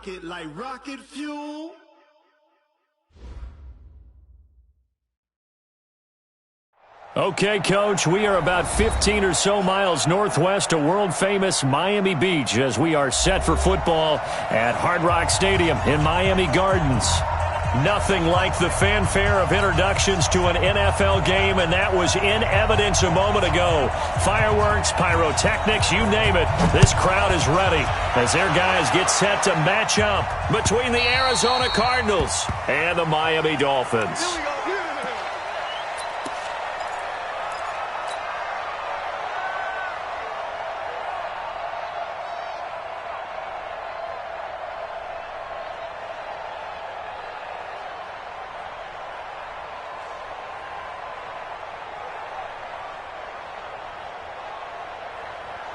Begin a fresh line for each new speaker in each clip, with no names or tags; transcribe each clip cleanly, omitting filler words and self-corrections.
rocket like rocket fuel.
Okay, Coach, we are about 15 or so miles northwest of world-famous Miami Beach as we are set for football at Hard Rock Stadium in Miami Gardens. Nothing like the fanfare of introductions to an NFL game, and that was in evidence a moment ago. Fireworks, pyrotechnics, you name it. This crowd is ready as their guys get set to match up between the Arizona Cardinals and the Miami Dolphins.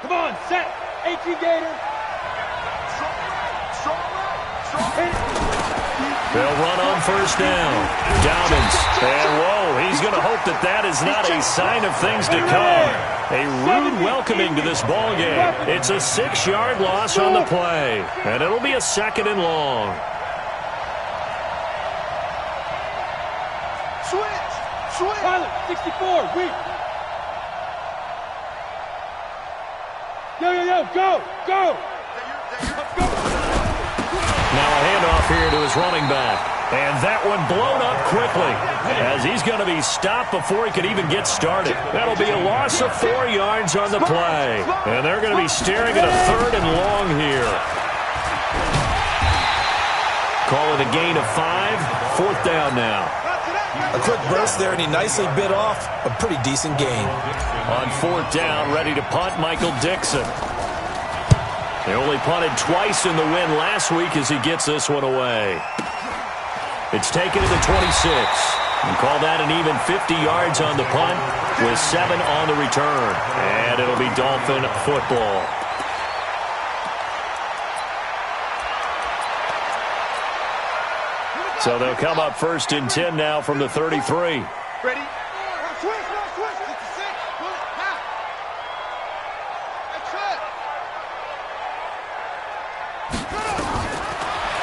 Come on, set. HE Gator.
They'll run on first down. Dobbins. And whoa, he's going to hope that that is not a sign of things to come. A rude welcoming to this ball game. It's a 6-yard loss on the play. And it'll be a 2nd and long.
Switch. Pilot, 64, weak. Yo, go!
Now a handoff here to his running back. And that one blown up quickly as he's going to be stopped before he could even get started. That'll be a loss of 4 yards on the play. And they're going to be staring at a 3rd and long here. Call it a gain of 5. 4th down now.
A quick burst there, and he nicely bit off a pretty decent gain.
On 4th down, ready to punt, Michael Dixon. They only punted twice in the win last week as he gets this one away. It's taken to the 26. And call that an even 50 yards on the punt with 7 on the return. And it'll be Dolphin football. So they'll come up 1st and 10 now from the 33.
Ready?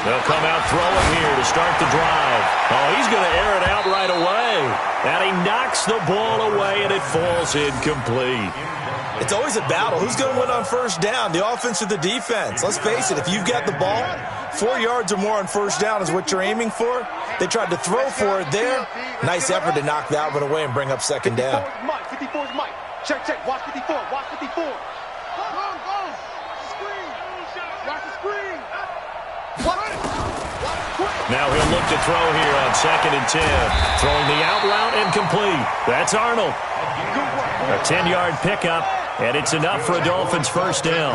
They'll come out throwing here to start the drive. Oh, he's going to air it out right away. And he knocks the ball away, and it falls incomplete.
It's always a battle. Who's going to win on first down, the offense or the defense? Let's face it, if you've got the ball, 4 yards or more on first down is what you're aiming for. They tried to throw for it there. Nice effort to knock that one away and bring up 2nd down.
54 is Mike. Check. Watch 54. Watch 54. Go. Screen. Watch the screen.
Now he'll look to throw here on 2nd and 10. Throwing the out route and complete. That's Arnold. A 10-yard pickup, and it's enough for a Dolphins first down.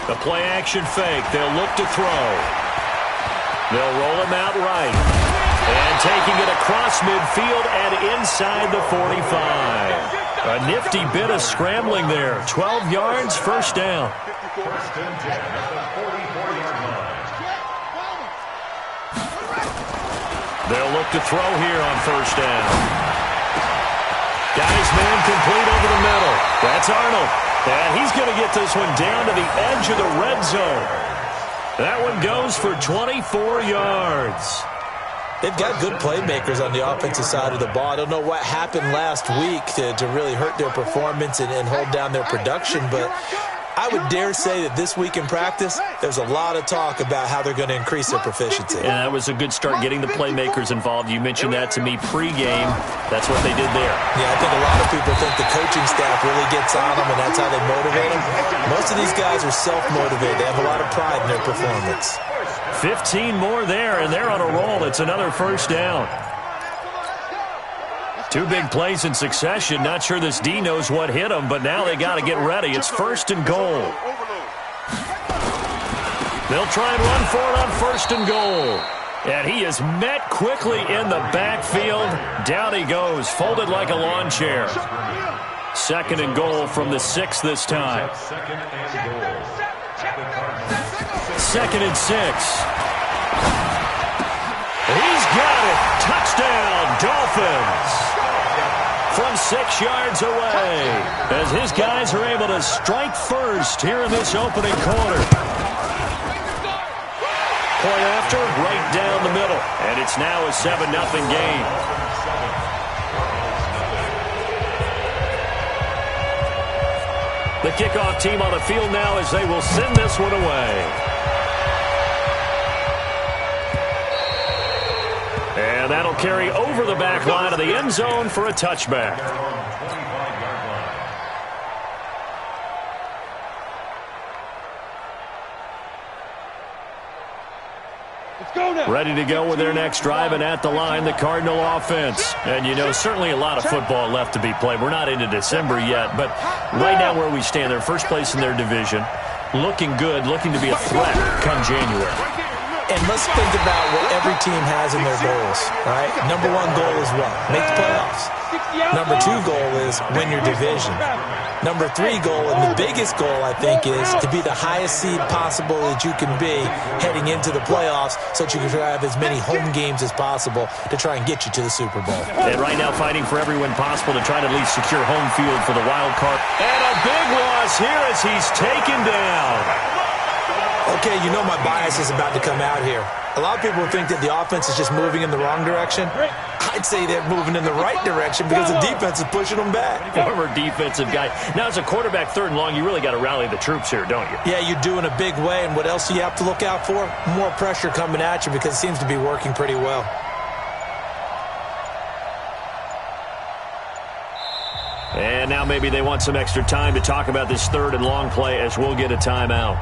The play-action fake. They'll look to throw. They'll roll him out right. And taking it across midfield and inside the 45. A nifty bit of scrambling there. 12 yards, first down. They'll look to throw here on first down. Guy's man complete over the middle. That's Arnold. And he's going to get this one down to the edge of the red zone. That one goes for 24 yards.
They've got good playmakers on the offensive side of the ball. I don't know what happened last week to really hurt their performance and hold down their production, but I would dare say that this week in practice, there's a lot of talk about how they're going to increase their proficiency.
Yeah, that was a good start getting the playmakers involved. You mentioned that to me pregame. That's what they did there.
Yeah, I think a lot of people think the coaching staff really gets on them, and that's how they motivate them. Most of these guys are self-motivated. They have a lot of pride in their performance.
15 more there, and they're on a roll. It's another first down. 2 big plays in succession. Not sure this D knows what hit him, but now they got to get ready. It's 1st and goal. They'll try and run for it on 1st and goal. And he is met quickly in the backfield. Down he goes, folded like a lawn chair. 2nd and goal from the 6 this time. 2nd and 6. He's got it. Touchdown, Dolphins. from 6 yards away as his guys are able to strike first here in this opening quarter. Point after, right down the middle, and it's now a 7-0 game. The kickoff team on the field now as they will send this one away. And that'll carry over the back line of the end zone for a touchback. Ready to go with their next drive, and at the line, the Cardinal offense. And, you know, certainly a lot of football left to be played. We're not into December yet, but right now where we stand, they're first place in their division, looking good, looking to be a threat come January.
And let's think about what every team has in their goals, right? Number one goal is what? Make the playoffs. Number two goal is win your division. Number three goal, and the biggest goal, I think, is to be the highest seed possible that you can be heading into the playoffs so that you can have as many home games as possible to try and get you to the Super Bowl.
And right now fighting for every win possible to try to at least secure home field for the wild card. And a big loss here as he's taken down.
Okay, you know my bias is about to come out here. A lot of people think that the offense is just moving in the wrong direction. I'd say they're moving in the right direction because the defense is pushing them back.
Former defensive guy. Now, as a quarterback, 3rd and long, you really got to rally the troops here, don't you?
Yeah, you do in a big way. And what else do you have to look out for? More pressure coming at you because it seems to be working pretty well.
And now maybe they want some extra time to talk about this 3rd and long play as we'll get a timeout.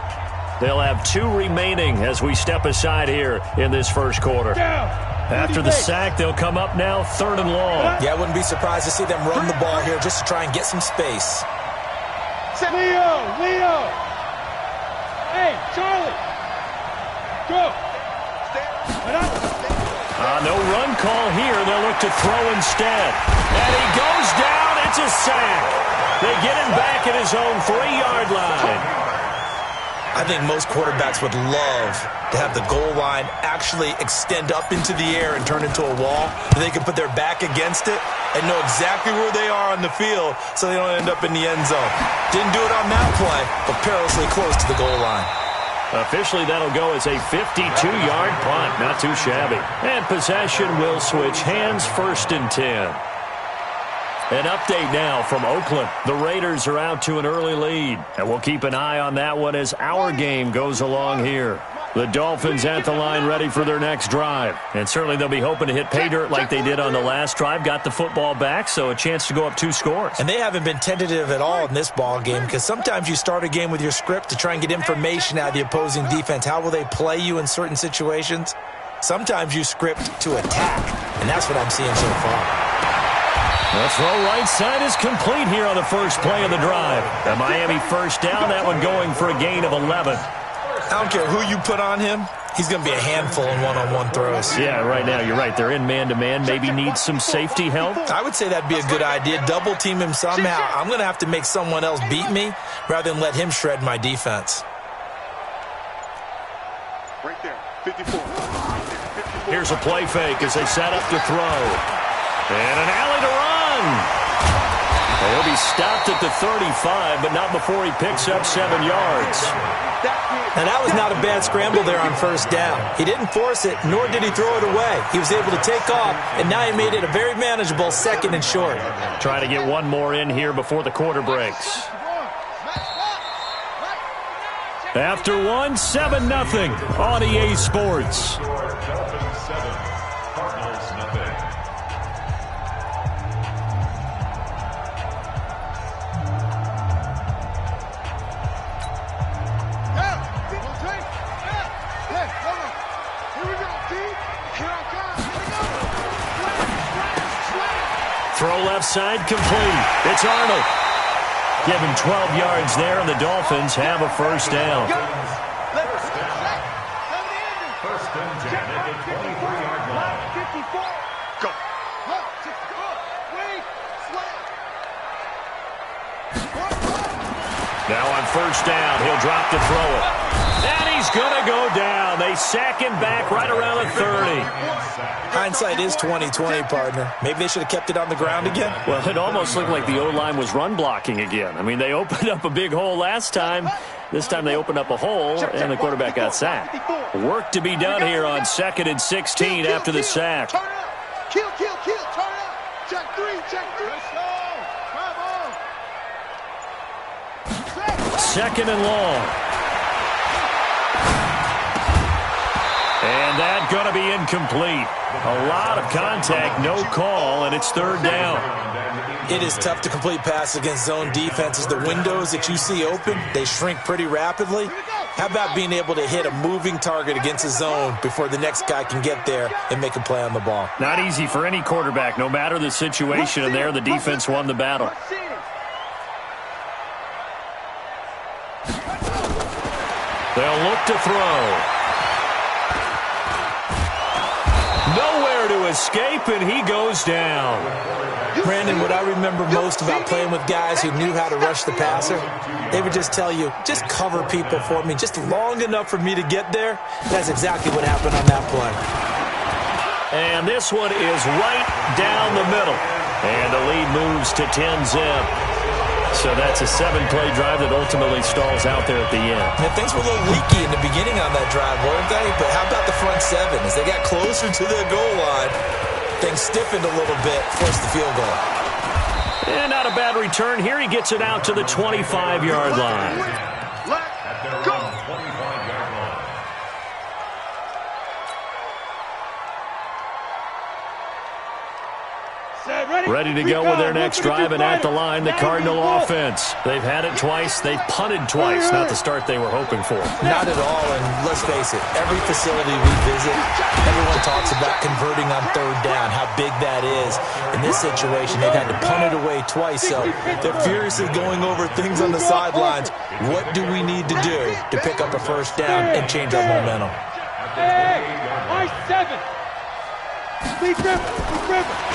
They'll have 2 remaining as we step aside here in this first quarter. After the sack, they'll come up now 3rd and long.
Yeah, I wouldn't be surprised to see them run the ball here just to try and get some space.
Leo! Hey, Charlie! Go!
No run call here. They'll look to throw instead. And he goes down. It's a sack. They get him back at his own 3-yard line.
I think most quarterbacks would love to have the goal line actually extend up into the air and turn into a wall. They can put their back against it and know exactly where they are on the field so they don't end up in the end zone. Didn't do it on that play, but perilously close to the goal line.
Officially, that'll go as a 52-yard punt. Not too shabby. And possession will switch hands, 1st and 10. An update now from Oakland. The Raiders are out to an early lead, and we'll keep an eye on that one as our game goes along here. The Dolphins at the line ready for their next drive, and certainly they'll be hoping to hit pay dirt like they did on the last drive. Got the football back, so a chance to go up 2 scores.
And they haven't been tentative at all in this ball game because sometimes you start a game with your script to try and get information out of the opposing defense. How will they play you in certain situations? Sometimes you script to attack, and that's what I'm seeing so far.
The throw right side is complete here on the first play of the drive. The Miami first down, that one going for a gain of 11.
I don't care who you put on him. He's going to be a handful in one-on-one throws.
Yeah, right now you're right. They're in man-to-man. Maybe need some safety help.
I would say that'd be a good idea. Double team him somehow. I'm going to have to make someone else beat me rather than let him shred my defense.
Right there, 54.
Here's a play fake as they set up to throw. And an alley to run. He'll be stopped at the 35, but not before he picks up 7 yards.
Now, that was not a bad scramble there on first down. He didn't force it, nor did he throw it away. He was able to take off, and now he made it a very manageable 2nd and short.
Trying to get one more in here before the quarter breaks. After one, 7-0 on EA Sports. Throw left side complete. It's Arnold. Give him 12 yards there, and the Dolphins have a first down.
First and 10 at the 23-yard line. Go.
Now on first down, he'll drop to throw it. And he's going to go down. They a second back right around the 30.
Hindsight is 20/20, partner. Maybe they should have kept it on the ground again.
Well, it almost looked like the O-line was run blocking again. I mean, they opened up a big hole last time. This time they opened up a hole, and the quarterback got sacked. Work to be done here on 2nd and 16 after the sack.
Turn up. Kill, kill, kill. Turn up. Check three, check three. Let's go. Come on.
2nd and long. And that's going to be incomplete. A lot of contact, no call, and it's 3rd down.
It is tough to complete passes against zone defenses. The windows that you see open, they shrink pretty rapidly. How about being able to hit a moving target against a zone before the next guy can get there and make a play on the ball?
Not easy for any quarterback, no matter the situation, and there the defense won the battle. They'll look to throw. Nowhere to escape, and he goes down.
Brandon, what I remember most about playing with guys who knew how to rush the passer, they would just tell you, just cover people for me, just long enough for me to get there. That's exactly what happened on that play.
And this one is right down the middle. And the lead moves to 10-zip. So that's a 7-play drive that ultimately stalls out there at the end.
And things were a little leaky in the beginning on that drive, weren't they? But how about the front 7? As they got closer to the goal line, things stiffened a little bit, forced the field goal.
And not a bad return here. He gets it out to the 25-yard line.
At their own 25-yard line.
Ready to go with their next drive, and at the line, the Cardinal offense. They've had it twice. They've punted twice. Not the start they were hoping for.
Not at all, and let's face it, every facility we visit, everyone talks about converting on 3rd down, how big that is. In this situation, they've had to punt it away twice, so they're furiously going over things on the sidelines. What do we need to do to pick up a 1st down and change our momentum?
Hey, I-7.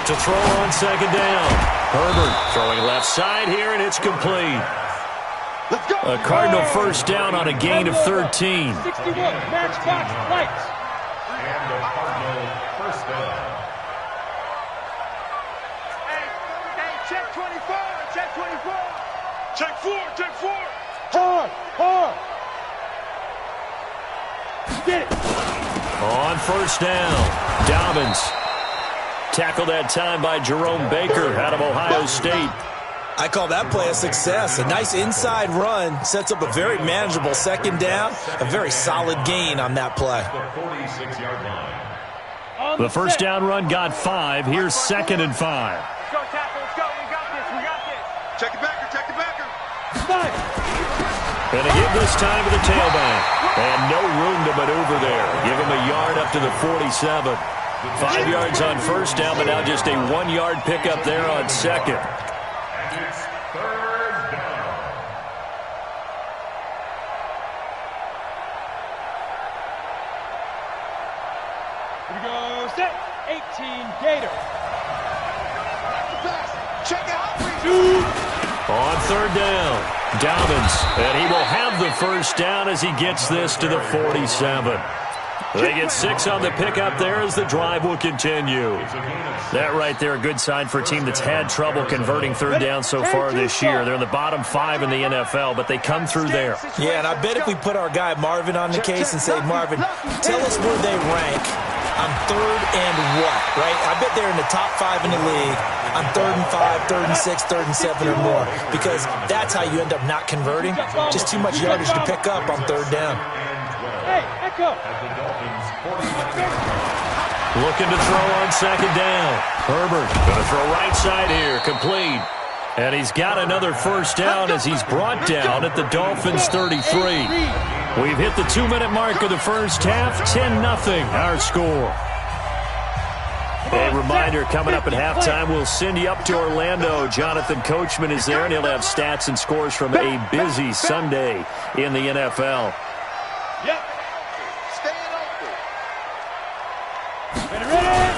To throw on 2nd down. Herbert throwing left side here, and it's complete. A Cardinal 1st down on a gain of 13.
61, matchbox lights.
And a Cardinal 1st down.
Hey, check 24, check 24. Check 4, check 4. Hard. Get it.
On 1st down, Dobbins. Tackled that time by Jerome Baker out of Ohio State.
I call that play a success. A nice inside run sets up a very manageable 2nd down. A very solid gain on that play.
The 46-yard line.
The 1st down run got 5. Here's 2nd and 5.
Let's go, tackle. Let's go. We got this. Check it backer. 5.
Gonna give this time to the tailback. And no room to maneuver there. Give him a yard up to the 47. 5 yards on 1st down, but now just a 1-yard pickup there on 2nd.
And it's 3rd down.
Here we go. Set. 18 Gator. Check out. 2.
On 3rd down, Dobbins, and he will have the 1st down as he gets this to the 47. They get 6 on the pickup there as the drive will continue. That right there, a good sign for a team that's had trouble converting 3rd down so far this year. They're in the bottom 5 in the NFL, but they come through there.
Yeah, and I bet if we put our guy Marvin on the case and say, Marvin, tell us where they rank on 3rd and what, right? I bet they're in the top 5 in the league on 3rd and 5, 3rd and 6, 3rd and 7 or more, because that's how you end up not converting. Just too much yardage to pick up on 3rd down.
Hey, Echo.
Looking to throw on 2nd down. Herbert going to throw right side here, complete. And he's got another 1st down as he's brought down at the Dolphins 33. We've hit the 2-minute mark of the 1st half, 10-0 our score. A reminder, coming up at halftime, we'll send you up to Orlando. Jonathan Coachman is there, and he'll have stats and scores from a busy Sunday in the NFL.
Yep. Staying open. Ready.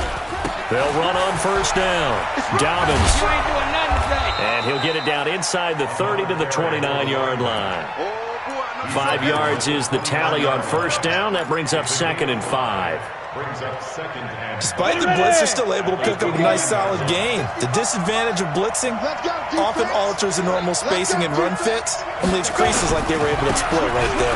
They'll run on 1st down. Dobbins.
You ain't doing nothing today.
And he'll get it down inside the 30 to the 29-yard line.
Oh, boy,
5 yards is the tally on first down. That brings up 2nd and 5.
Despite the blitz, they're still able to pick up a nice solid gain. The disadvantage of blitzing often alters the normal spacing and run fits and leaves creases like they were able to exploit right there.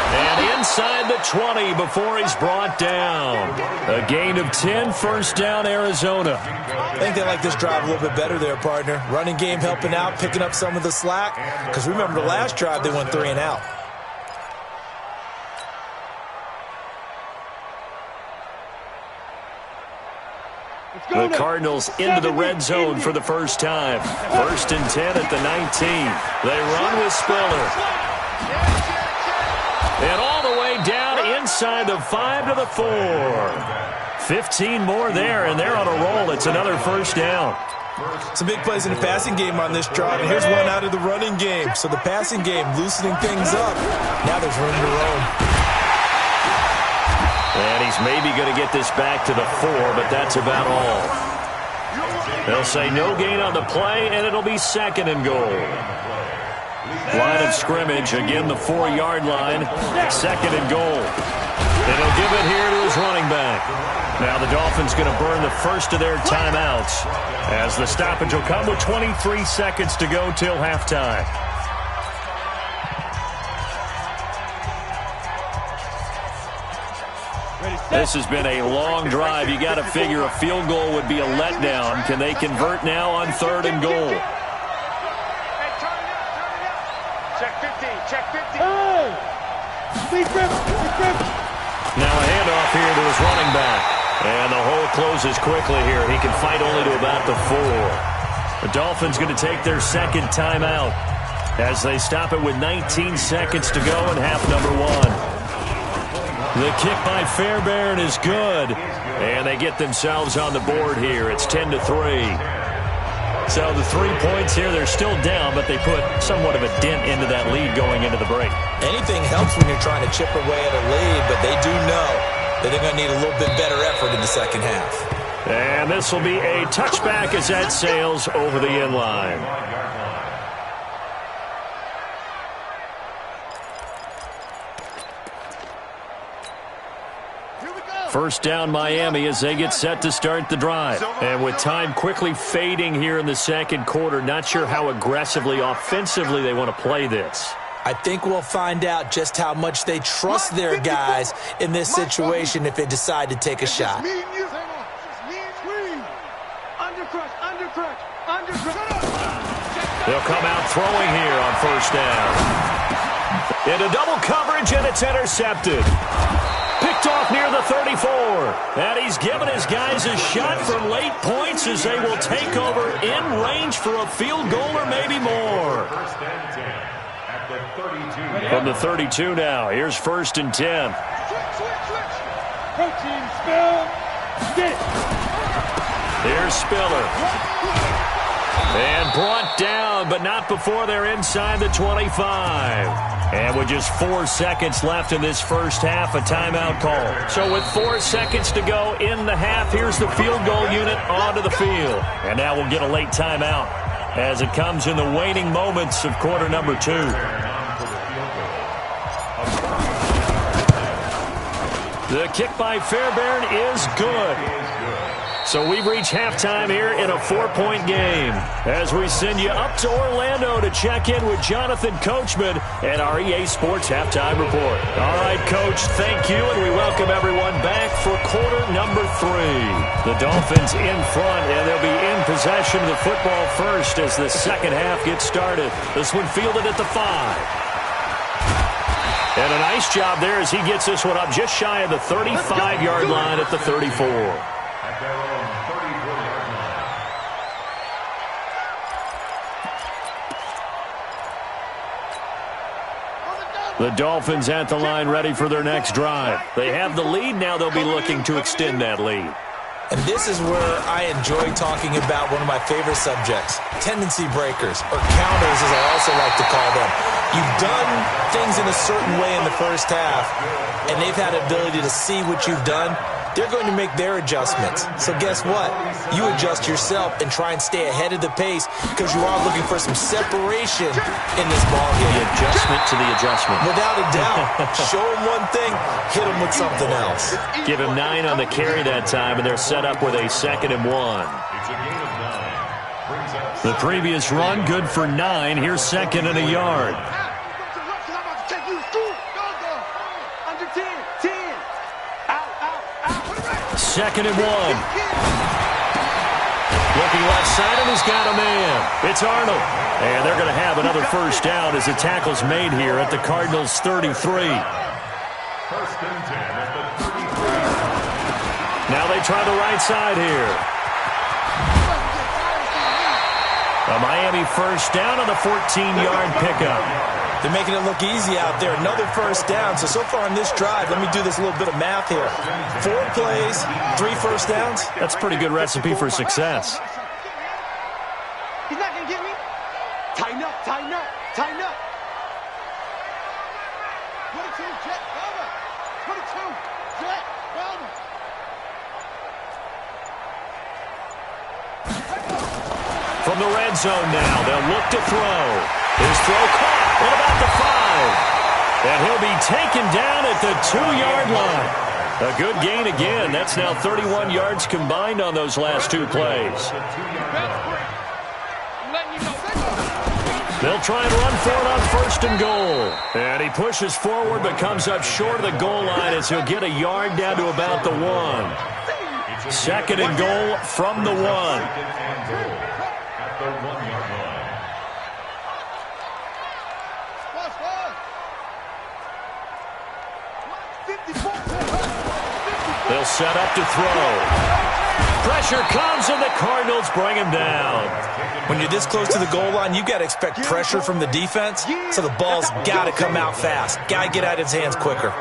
And inside the 20 before he's brought down. A gain of 10, first down, Arizona.
I think they like this drive a little bit better there, partner. Running game helping out, picking up some of the slack. Because remember the last drive, they went 3 and out.
The Cardinals into the red zone for the first time. 1st and 10 at the 19. They run with Spiller. And all the way down inside the 5 to the 4. 15 more there, and they're on a roll. It's another first down.
Some big plays in the passing game on this drive, and here's one out of the running game. So the passing game loosening things up. Now there's room to roam.
And he's maybe going to get this back to the 4, but that's about all. They'll say no gain on the play, and it'll be 2nd and goal. Line of scrimmage, again the 4-yard line, 2nd and goal. And he'll give it here to his running back. Now the Dolphins going to burn the first of their timeouts as the stoppage will come with 23 seconds to go till halftime. This has been a long drive. You got to figure a field goal would be a letdown. Can they convert now on 3rd and goal?
Check 50.
Now a handoff here to his running back. And the hole closes quickly here. He can fight only to about the 4. The Dolphins going to take their 2nd timeout as they stop it with 19 seconds to go in half number 1. The kick by Fairbairn is good. And they get themselves on the board here. It's 10-3. So the 3 points here, they're still down, but they put somewhat of a dent into that lead going into the break.
Anything helps when you're trying to chip away at a lead, but they do know that they're going to need a little bit better effort in the second half.
And this will be a touchback as that sails over the end line. First down Miami as they get set to start the drive. And with time quickly fading here in the second quarter, not sure how aggressively, offensively they want to play this.
I think we'll find out just how much they trust their guys in this situation if they decide to take a shot.
They'll come out throwing here on first down. Into double coverage, and it's intercepted. Picked off near the 34. And he's given his guys a shot for late points as they will take over in range for a field goal or maybe more. From the 32 now, here's 1st and 10. Here's Spiller. And brought down, but not before they're inside the 25. And with just 4 seconds left in this first half, a timeout call. So with 4 seconds to go in the half, here's the field goal unit onto the field. And now we'll get a late timeout as it comes in the waning moments of quarter number 2. The kick by Fairbairn is good. So we've reached halftime here in a 4-point game as we send you up to Orlando to check in with Jonathan Coachman and our EA Sports Halftime Report. All right, Coach, thank you, and we welcome everyone back for quarter number 3. The Dolphins in front, and they'll be in possession of the football first as the second half gets started. This one fielded at the 5. And a nice job there as he gets this one up just shy of the 35-yard line at the 34. The Dolphins at the line ready for their next drive. They have the lead. Now they'll be looking to extend that lead.
And this is where I enjoy talking about one of my favorite subjects, tendency breakers, or counters as I also like to call them. You've done things in a certain way in the first half, and they've had the ability to see what you've done they're going to make their adjustments. So guess what? You adjust yourself and try and stay ahead of the pace because you are looking for some separation in this ball game.
The adjustment to the adjustment.
Without a doubt. Show them one thing, hit them with something else.
Give him 9 on the carry that time, and they're set up with a 2nd and 1.
It's a gain of 9.
The previous run, good for 9. Here's 2nd and a yard. Second and 1. Looking left side, and he's got a man. It's Arnold. And they're going to have another first down as the tackle's made here at the Cardinals' 33.
First and 10 at the 33.
Now they try the right side here. A Miami first down on the 14-yard pickup.
They're making it look easy out there. Another first down. So far on this drive, let me do this little bit of math here. 4 plays, 3 first downs.
That's a pretty good recipe for success.
He's not going to get me. Tighten up, tighten up, tighten up. 22, jet, cover. 22, jet, cover.
From the red zone now, they'll look to throw. His throw caught at about the 5. And he'll be taken down at the 2-yard line. A good gain again. That's now 31 yards combined on those last 2 plays. They'll try and run for it on 1st and goal. And he pushes forward but comes up short of the goal line as he'll get a yard down to about the 1. 2nd and goal from the 1.
At the 1-yard line.
They'll set up to throw. Pressure comes, and the Cardinals bring him down.
When you're this close to the goal line, you got to expect pressure from the defense, so the ball's got to come out fast. Got to get out of his hands quicker.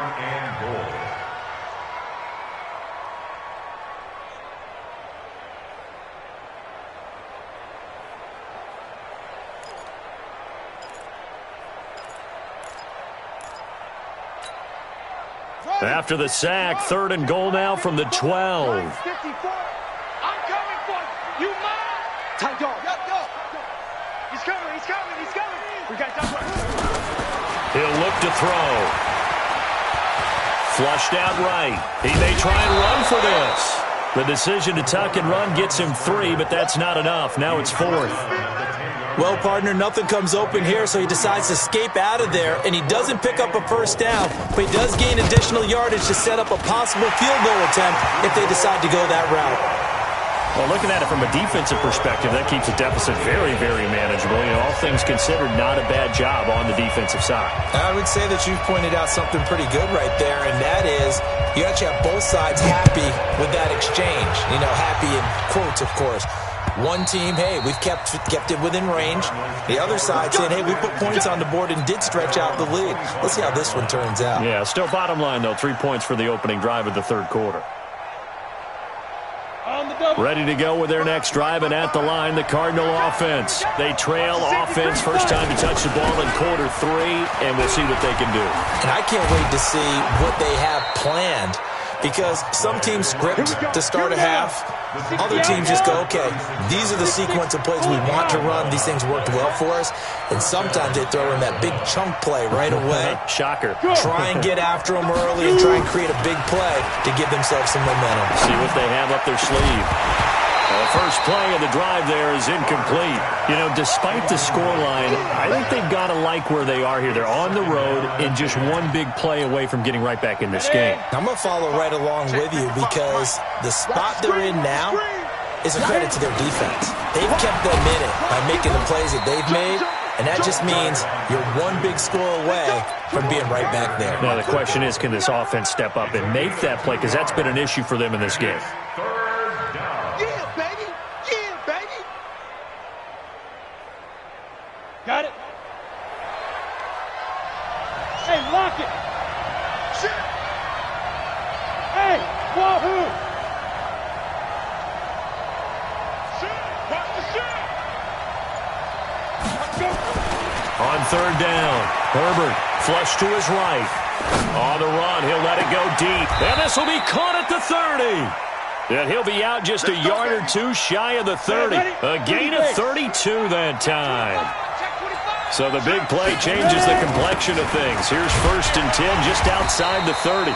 After the sack, 3rd and goal now from the 12.
I'm coming for you. You mine. Tight dog. Go. He's coming. We got double.
He'll look to throw. Flushed out right. He may try and run for this. The decision to tuck and run gets him 3, but that's not enough. Now it's 4th.
Well, partner, nothing comes open here, so he decides to escape out of there, and he doesn't pick up a first down, but he does gain additional yardage to set up a possible field goal attempt if they decide to go that route.
Well, looking at it from a defensive perspective, that keeps the deficit very, very manageable. You know, all things considered, not a bad job on the defensive side. I
would say that you've pointed out something pretty good right there, and that is you actually have both sides happy with that exchange. You know, happy in quotes, of course. One team, hey, we've kept it within range. The other side saying, hey, we put points on the board and did stretch out the lead. Let's see how this one turns out.
Yeah, still bottom line, though, 3 points for the opening drive of the 3rd quarter. Ready to go with their next drive, and at the line, the Cardinal offense. They trail offense, first time to touch the ball in quarter 3, and we'll see what they can do.
And I can't wait to see what they have planned, because some teams script to start a half. Other teams just go, okay, these are the sequence of plays we want to run. These things worked well for us. And sometimes they throw in that big chunk play right away.
Shocker.
Try and get after them early and try and create a big play to give themselves some momentum.
See what they have up their sleeve. The first play of the drive there is incomplete. You know, despite the scoreline, I think they've got to like where they are here. They're on the road and just one big play away from getting right back in this game.
I'm going to follow right along with you because the spot they're in now is a credit to their defense. They've kept them in it by making the plays that they've made, and that just means you're one big score away from being right back there.
Now, the question is, can this offense step up and make that play? Because that's been an issue for them in this game.
Got it. Hey, lock it. Shit. Hey, wahoo. Shit. Watch the shit. Let's go.
On 3rd down, Herbert flush to his right. On the run, he'll let it go deep. And this will be caught at the 30. And he'll be out just a yard or two shy of the 30. A gain of 32 that time. So the big play changes the complexion of things. Here's 1st and 10 just outside the 30.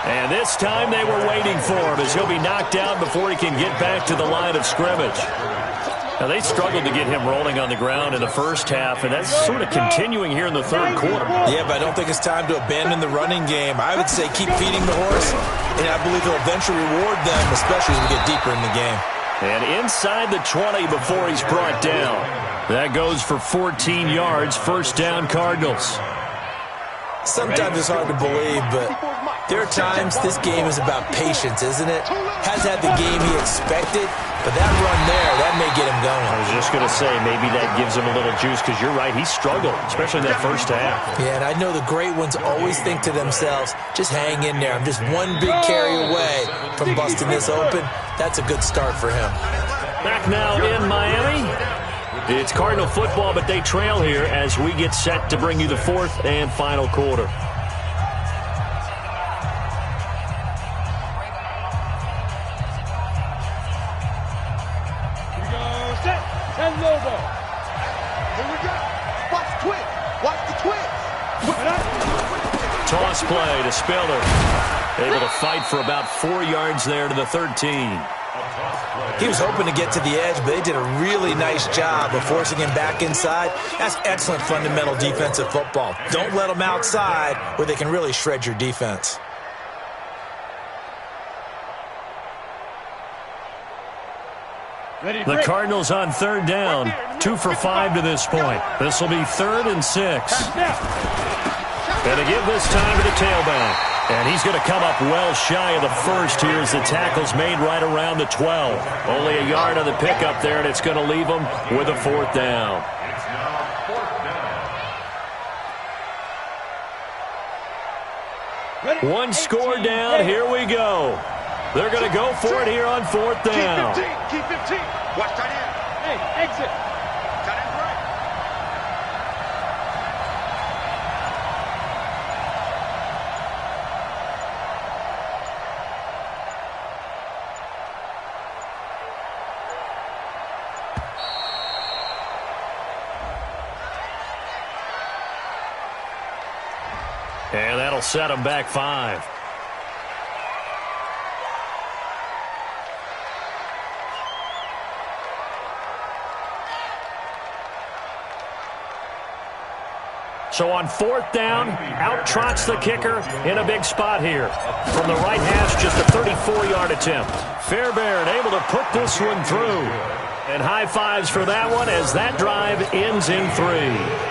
And this time they were waiting for him as he'll be knocked out before he can get back to the line of scrimmage. Now, they struggled to get him rolling on the ground in the first half, and that's sort of continuing here in the third quarter.
Yeah, but I don't think it's time to abandon the running game. I would say keep feeding the horse, and I believe he'll eventually reward them, especially as we get deeper in the game.
And inside the 20 before he's brought down. That goes for 14 yards, 1st down Cardinals.
Sometimes it's hard to believe, but there are times this game is about patience, isn't it? Has had the game he expected, but that run there, that may get him going.
I was just going to say, maybe that gives him a little juice, because you're right, he struggled, especially in that first half.
Yeah, and I know the great ones always think to themselves, just hang in there. I'm just one big carry away from busting this open. That's a good start for him.
Back now in Miami. It's Cardinal football, but they trail here as we get set to bring you the 4th and final quarter.
Here we go, set, and logo. Here we go. Watch the twist. Watch the twist.
Toss play to Spiller. Able to fight for about 4 yards there to the 13.
He was hoping to get to the edge, but they did a really nice job of forcing him back inside. That's excellent fundamental defensive football. Don't let them outside where they can really shred your defense.
The Cardinals on 3rd down, 2 for 5 to this point. This will be 3rd and 6. And to give this time to the tailback. And he's going to come up well shy of the 1st here as the tackle's made right around the 12. Only a yard on the pickup there, and it's going to leave him with a 4th down. One score down, here we go. They're going to go for it here on 4th down.
Keep 15. Watch tight end. Hey, exit. Tight end right.
And that'll set him back 5. So on 4th down, out trots the kicker in a big spot here. From the right hash, just a 34-yard attempt. Fairbairn able to put this one through. And high fives for that one as that drive ends in 3.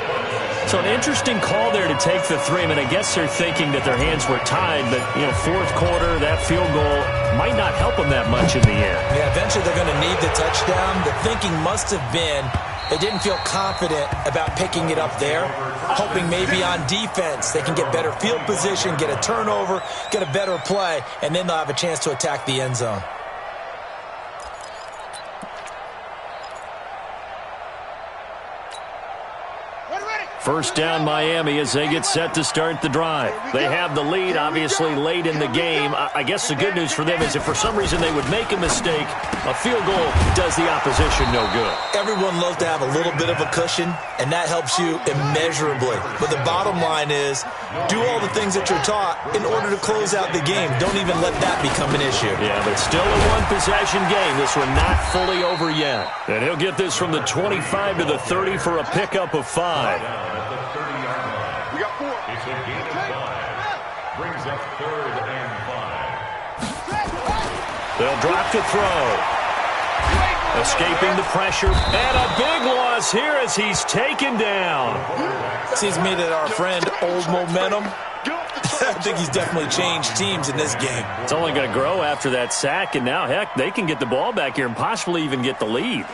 So an interesting call there to take the 3. I mean, I guess they're thinking that their hands were tied, but, you know, 4th quarter, that field goal might not help them that much in the end.
Yeah, eventually they're going to need the touchdown. The thinking must have been they didn't feel confident about picking it up there, hoping maybe on defense they can get better field position, get a turnover, get a better play, and then they'll have a chance to attack the end zone.
First down Miami as they get set to start the drive. They have the lead, obviously, late in the game. I guess the good news for them is if for some reason they would make a mistake, a field goal does the opposition no good.
Everyone loves to have a little bit of a cushion, and that helps you immeasurably. But the bottom line is, do all the things that you're taught in order to close out the game. Don't even let that become an issue.
Yeah, but still a one-possession game. This one not fully over yet. And he'll get this from the 25 to the 30 for a pickup of 5.
We got 4.
It's a gain of 5. Brings up 3rd and 5.
They'll drop to throw. Escaping the pressure. And a big loss here as he's taken down.
Seems to me that our friend Old Momentum, I think he's definitely changed teams in this game.
It's only going to grow after that sack, and now, heck, they can get the ball back here and possibly even get the lead.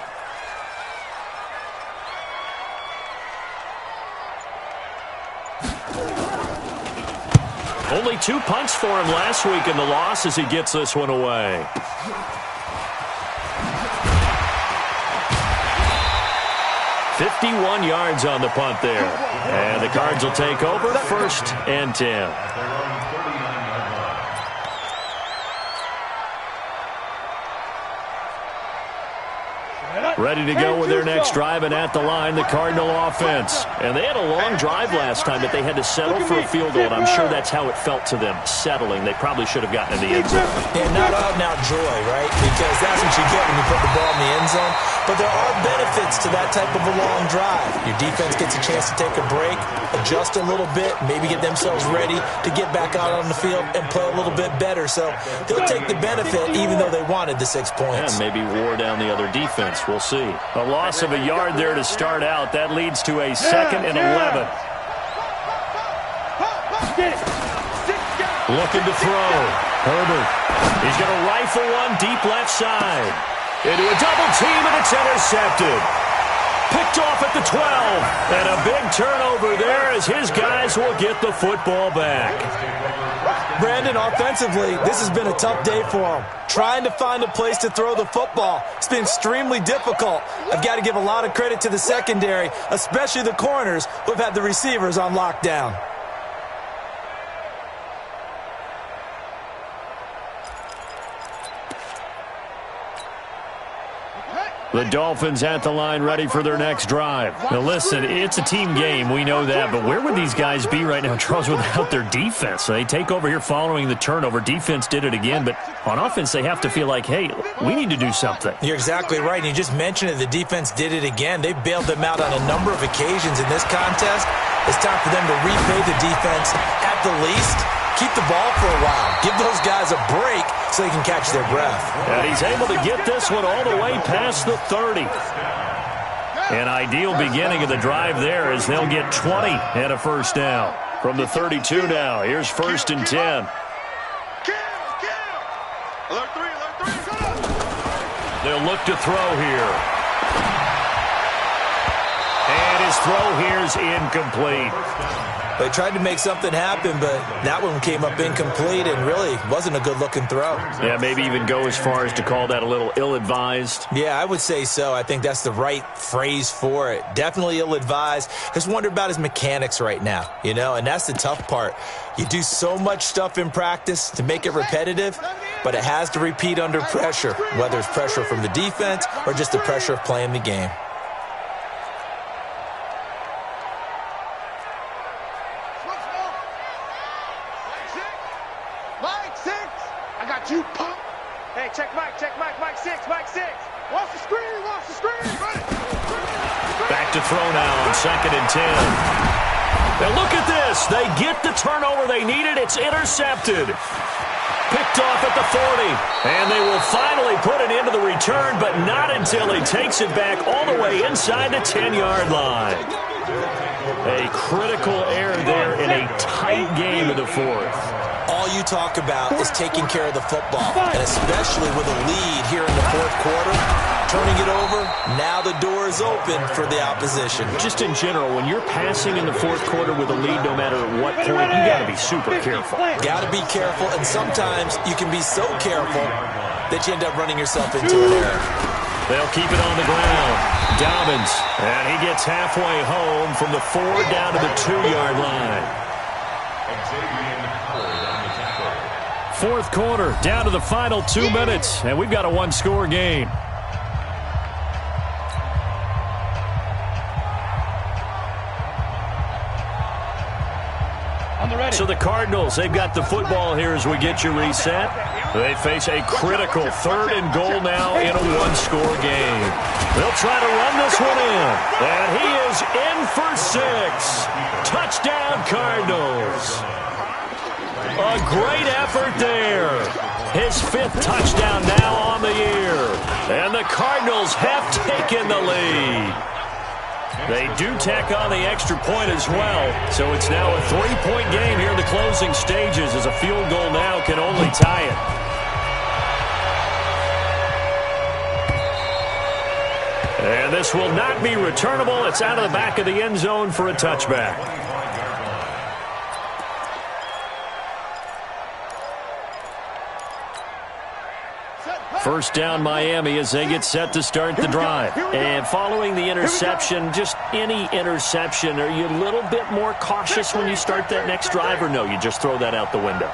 Only 2 punts for him last week in the loss as he gets this one away. .51 yards on the punt there. And the Cards will take over 1st and 10. Ready to go with their next drive, and at the line, the Cardinal offense. And they had a long drive last time, but they had to settle for a field goal, and I'm sure that's how it felt to them, settling. They probably should have gotten in the end zone.
And not out and out joy, right? Because that's what you get when you put the ball in the end zone. But there are benefits to that type of a long drive. Your defense gets a chance to take a break, adjust a little bit, maybe get themselves ready to get back out on the field and play a little bit better. So they'll take the benefit even though they wanted the 6 points.
And maybe wore down the other defense. We'll see. A loss of a yard there to start out. That leads to a 2nd and 11. Looking to throw. Herbert. He's going to rifle one deep left side. Into a double team, and it's intercepted. Picked off at the 12. And a big turnover there as his guys will get the football back.
Brandon, offensively, this has been a tough day for him. Trying to find a place to throw the football. It's been extremely difficult. I've got to give a lot of credit to the secondary, especially the corners who have had the receivers on lockdown.
The Dolphins at the line, ready for their next drive. Now listen, it's a team game, we know that, but where would these guys be right now, Charles, without their defense? So they take over here following the turnover. Defense did it again, but on offense they have to feel like, hey, we need to do something.
You're exactly right, and you just mentioned it. The defense did it again. They bailed them out on a number of occasions in this contest. It's time for them to repay the defense at the least. Keep the ball for a while. Give those guys a break so they can catch their breath.
And he's able to get this one all the way past the 30. An ideal beginning of the drive there as they'll get 20 and a first down. From the 32 now, here's 1st and 10. They'll look to throw here. And his throw here is incomplete.
They tried to make something happen, but that one came up incomplete and really wasn't a good-looking throw.
Yeah, maybe even go as far as to call that a little ill-advised.
Yeah, I would say so. I think that's the right phrase for it. Definitely ill-advised. Just wonder about his mechanics right now, you know, and that's the tough part. You do so much stuff in practice to make it repetitive, but it has to repeat under pressure, whether it's pressure from the defense or just the pressure of playing the game.
You pump. Hey, check Mike 6, Mike 6. Watch the screen, run it.
Back to throw now on 2nd and 10. Now look at this. They get the turnover they needed. It's intercepted. Picked off at the 40. And they will finally put it into the return, but not until he takes it back all the way inside the 10-yard line. A critical error there in a tight game in the 4th.
All you talk about is taking care of the football, and especially with a lead here in the 4th quarter, turning it over, now the door is open for the opposition.
Just in general, when you're passing in the 4th quarter with a lead, no matter what point, you got to be super careful.
Got to be careful, and sometimes you can be so careful that you end up running yourself into an error.
They'll keep it on the ground. Dobbins, and he gets halfway home from the 4 down to the 2-yard line. 4th quarter, down to the final 2 minutes, and we've got a 1-score game. So the Cardinals, they've got the football here as we get you reset. They face a critical 3rd and goal now in a 1-score game. They'll try to run this one in, and he is in for 6. Touchdown, Cardinals. A great effort there. His 5th touchdown now on the year. And the Cardinals have taken the lead. They do tack on the extra point as well. So it's now a 3-point game here in the closing stages as a field goal now can only tie it. And this will not be returnable. It's out of the back of the end zone for a touchback. First down Miami as they get set to start the drive. And following the interception, just any interception, are you a little bit more cautious when you start that next drive, or no, you just throw that out the window?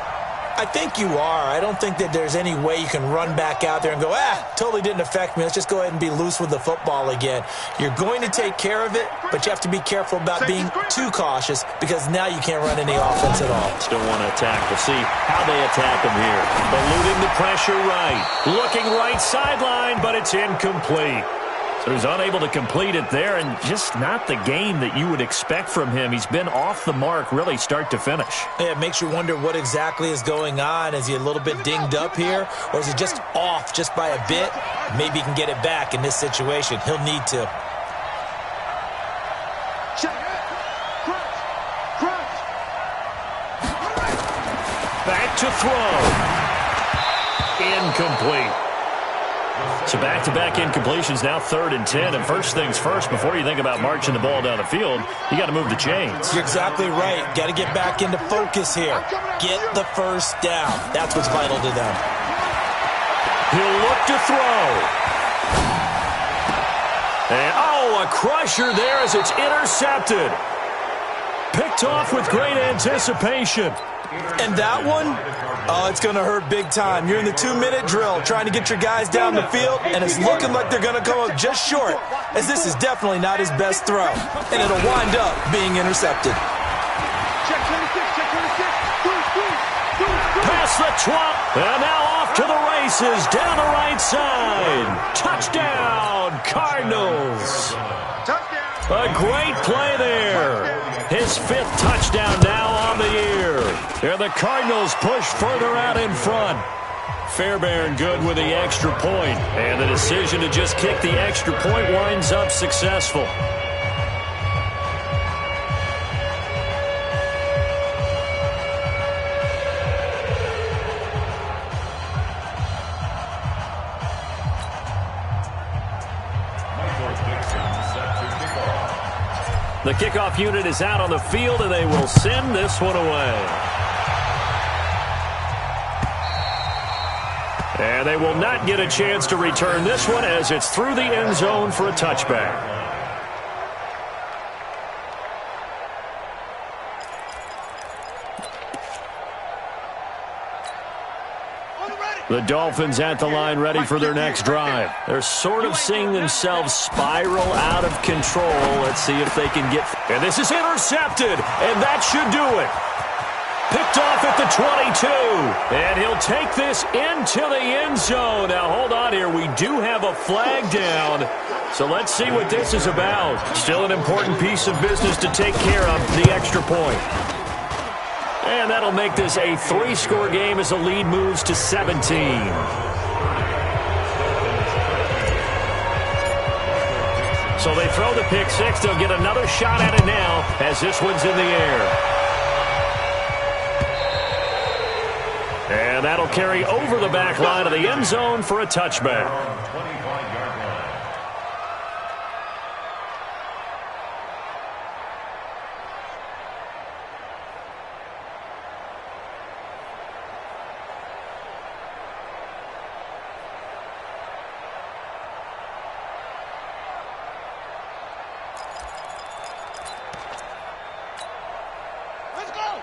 I think you are. I don't think that there's any way you can run back out there and go, totally didn't affect me. Let's just go ahead and be loose with the football again. You're going to take care of it, but you have to be careful about being too cautious because now you can't run any offense at all.
Still want to attack. We'll see how they attack him here. Eluding the pressure right. Looking right sideline, but it's incomplete. So he's unable to complete it there, and just not the game that you would expect from him. He's been off the mark really start to finish.
Yeah, it makes you wonder what exactly is going on. Is he a little bit dinged up here, or is he just off just by a bit? Maybe he can get it back in this situation. He'll need to.
Back to throw. Incomplete. So back-to-back incompletions, now 3rd and 10. And first things first, before you think about marching the ball down the field, you got to move the chains.
You're exactly right. Got to get back into focus here. Get the first down. That's what's vital to them.
He'll look to throw. And, a crusher there as it's intercepted. Picked off with great anticipation.
And that one, it's going to hurt big time. You're in the 2-minute drill trying to get your guys down the field, and it's looking like they're going to come up just short, as this is definitely not his best throw. And it'll wind up being intercepted.
Past the 12, and now off to the races, down the right side. Touchdown, Cardinals. A great play there. His 5th touchdown now on the year. And the Cardinals push further out in front. Fairbairn good with the extra point. And the decision to just kick the extra point winds up successful. The kickoff unit is out on the field, and they will send this one away. And they will not get a chance to return this one as it's through the end zone for a touchback. The Dolphins at the line ready for their next drive. They're sort of seeing themselves spiral out of control. Let's see if they can get... And this is intercepted, and that should do it. Picked off at the 22, and he'll take this into the end zone. Now, hold on here. We do have a flag down, so let's see what this is about. Still an important piece of business to take care of, the extra point. And that'll make this a 3-score game as the lead moves to 17. So they throw the pick six. They'll get another shot at it now as this one's in the air. And that'll carry over the back line of the end zone for a touchback.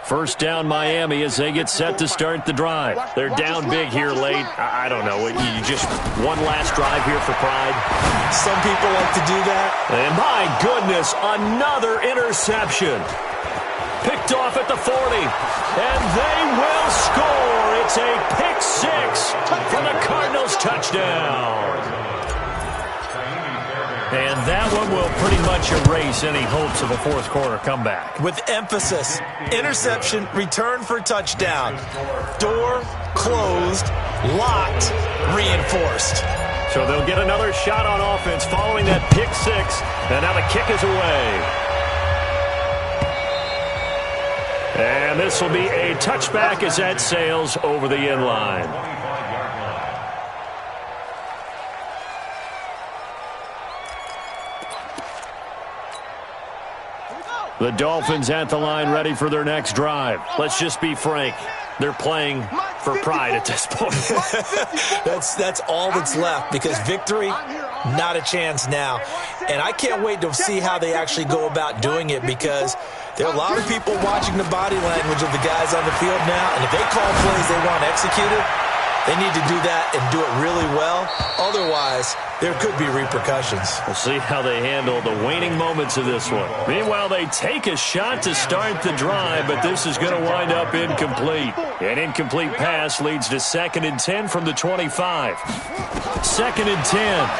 First down Miami as they get set to start the drive. They're down big here late. I don't know. You just one last drive here for pride.
Some people like to do that.
And my goodness, another interception. Picked off at the 40. And they will score. It's a pick six for the Cardinals touchdown. And that one will pretty much erase any hopes of a fourth quarter comeback.
With emphasis, interception, return for touchdown. Door closed, locked, reinforced.
So they'll get another shot on offense following that pick six. And now the kick is away. And this will be a touchback as that sails over the end line. The Dolphins at the line ready for their next drive. Let's just be frank. They're playing for pride at this point.
That's all that's left, because victory, not a chance now. And I can't wait to see how they actually go about doing it, because there are a lot of people watching the body language of the guys on the field now, and if they call plays they want executed, they need to do that and do it really well. Otherwise, there could be repercussions.
We'll see how they handle the waning moments of this one. Meanwhile, they take a shot to start the drive, but this is going to wind up incomplete. An incomplete pass leads to 2nd and 10 from the 25. 2nd and 10.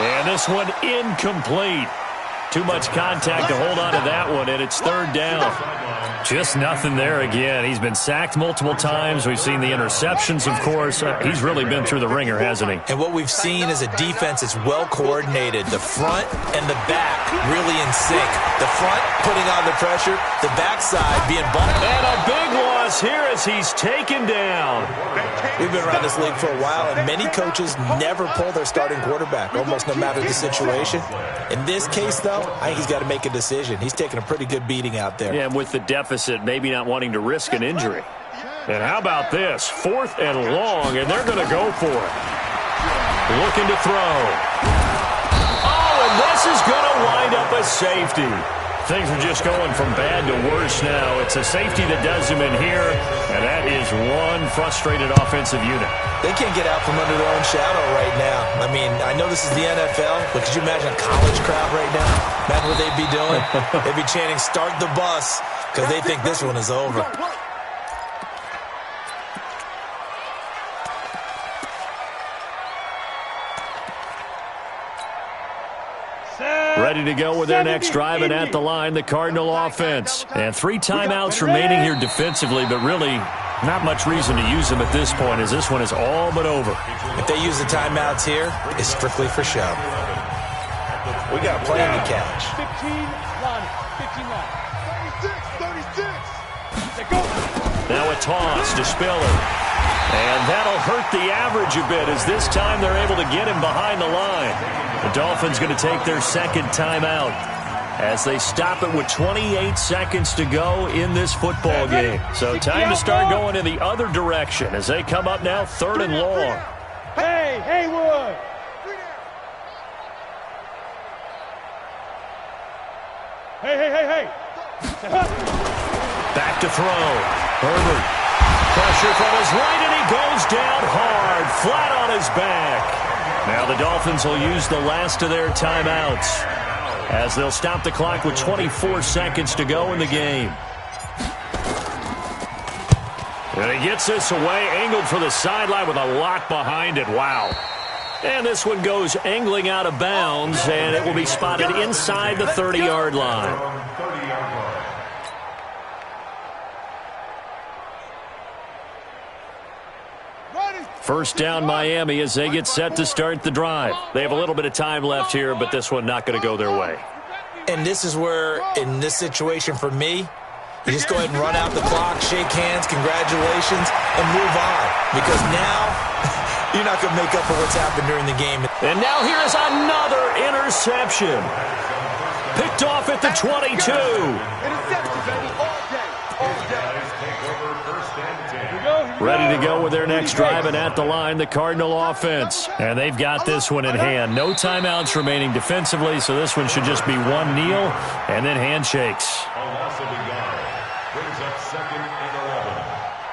And this one incomplete. Too much contact to hold on to that one, and it's 3rd down. Just nothing there again. He's been sacked multiple times. We've seen the interceptions, of course. He's really been through the ringer, hasn't he?
And what we've seen is a defense that's well coordinated. The front and the back really in sync. The front putting on the pressure, the backside being bumped.
And a big loss here as he's taken down.
We've been around this league for a while, and many coaches never pull their starting quarterback, almost no matter the situation. In this case, though, I think he's got to make a decision. He's taking a pretty good beating out there.
Yeah, and with the deficit, maybe not wanting to risk an injury. And how about this? 4th and long, and they're going to go for it. Looking to throw. Oh, and this is going to wind up a safety. Things are just going from bad to worse now. It's a safety that does him in here, and that is one frustrated offensive unit.
They can't get out from under their own shadow right now. I mean, I know this is the NFL, but could you imagine a college crowd right now? Imagine what they'd be doing. They'd be chanting, "Start the bus," because they think this one is over.
Ready to go with their next drive, and at the line, the Cardinal offense. And 3 timeouts remaining here defensively, but really not much reason to use them at this point, as this one is all but over.
If they use the timeouts here, it's strictly for show. We got a plan to catch.
15, 36.
Now a toss to Spiller. And that'll hurt the average a bit, as this time they're able to get him behind the line. The Dolphins going to take their 2nd timeout as they stop it with 28 seconds to go in this football game. So time to start going in the other direction as they come up now 3rd and long.
Hey, Haywood! Hey!
Back to throw. Herbert. Pressure from his right, and he goes down hard, flat on his back. Now the Dolphins will use the last of their timeouts as they'll stop the clock with 24 seconds to go in the game. And he gets this away, angled for the sideline with a lock behind it. Wow. And this one goes angling out of bounds, and it will be spotted inside the 30-yard line. First down, Miami, as they get set to start the drive. They have a little bit of time left here, but this one not going to go their way.
And this is where, in this situation for me, you just go ahead and run out the clock, shake hands, congratulations, and move on. Because now, you're not going to make up for what's happened during the game.
And now here is another interception. Picked off at the 22.
Interception, baby, all day.
Ready to go with their next drive, and at the line, the Cardinal offense. And they've got this one in hand. No timeouts remaining defensively, so this one should just be one kneel and then handshakes.
A loss of a yard brings up 2nd and 11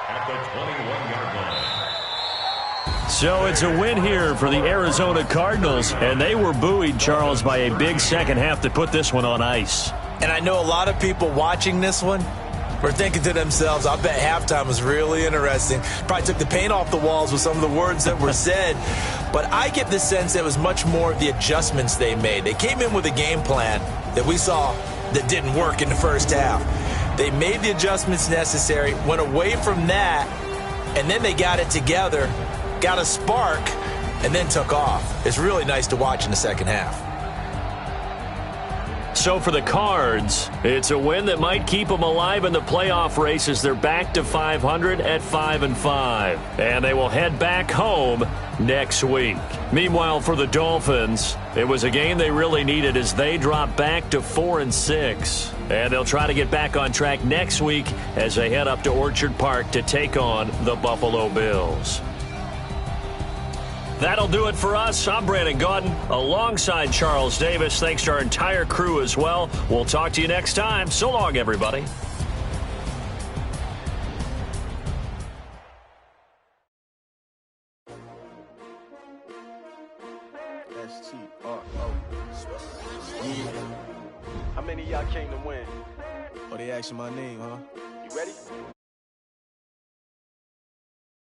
at the 21-yard line.
So it's a win here for the Arizona Cardinals, and they were buoyed, Charles, by a big second half to put this one on ice.
And I know a lot of people watching this one were thinking to themselves, I bet halftime was really interesting. Probably took the paint off the walls with some of the words that were said. But I get the sense that it was much more of the adjustments they made. They came in with a game plan that we saw that didn't work in the first half. They made the adjustments necessary, went away from that, and then they got it together, got a spark, and then took off. It's really nice to watch in the second half.
So for the Cards, it's a win that might keep them alive in the playoff race as they're back to 500 at 5-5. And they will head back home next week. Meanwhile, for the Dolphins, it was a game they really needed as they drop back to 4-6. And they'll try to get back on track next week as they head up to Orchard Park to take on the Buffalo Bills. That'll do it for us. I'm Brandon Gaudin alongside Charles Davis. Thanks to our entire crew as well. We'll talk to you next time. So long, everybody.
How many of y'all came to win?
Oh, they asking my name, huh?
You ready?